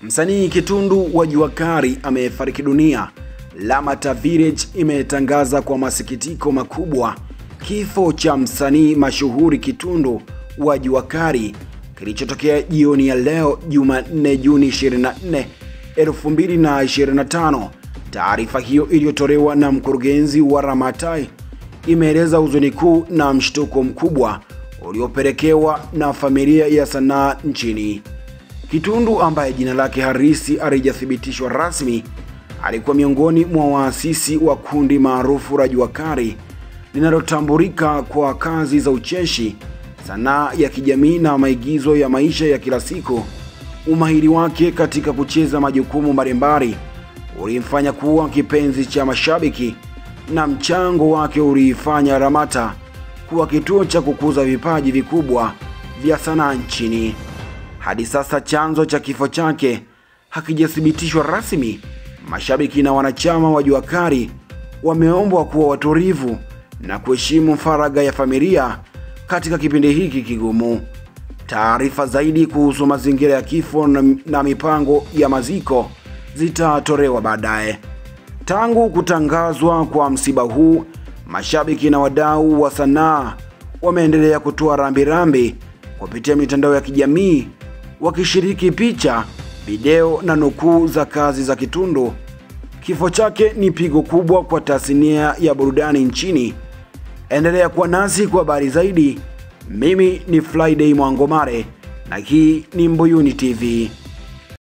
Msanii Kitundu wa Jua Kali amefariki dunia. Lamata Village imetangaza kwa masikitiko makubwa kifo cha msanii mashuhuri Kitundu wa Jua Kali kilichotokea jioni ya leo Jumanne Juni 24, 2025. Taarifa hiyo iliyotolewa na mkurugenzi wa Ramatai imeeleza huzuni kuu na mshtuko mkubwa uliopelekewa na familia ya sanaa nchini. Kitundu, ambaye jina lake halisi halijathibitishwa rasmi, alikuwa miongoni mwa waasisi wa kundi maarufu la Jua Kali linalotambulika kwa kazi za ucheshi, sanaa ya kijamii na maigizo ya maisha ya kila siku. Umahiri wake katika kucheza majukumu mbalimbali ulimfanya kuwa kipenzi cha mashabiki, na mchango wake uliifanya Lamata kuwa kituo cha kukuza vipaji vikubwa vya sanaa nchini. Hadi sasa chanzo cha kifo chake hakijathibitishwa rasmi. Mashabiki na wanachama wa Jua Kali wameombwa kuwa watulivu na kuheshimu faragha ya familia katika kipindi hiki kigumu. Taarifa zaidi kuhusu mazingira ya kifo na mipango ya maziko zitatolewa baadaye. Tangu kutangazwa kwa msiba huu, mashabiki na wadau wa sanaa wameendelea kutoa rambirambi kupitia mitandao ya kijamii, wakishiriki picha, video na nukuu za kazi za Kitundu. Kifo chake ni pigo kubwa kwa tasnia ya burudani nchini. Endelea kuwa nasi kwa habari zaidi. Mimi ni Friday Mwangomare na hii ni Mbuyuni TV.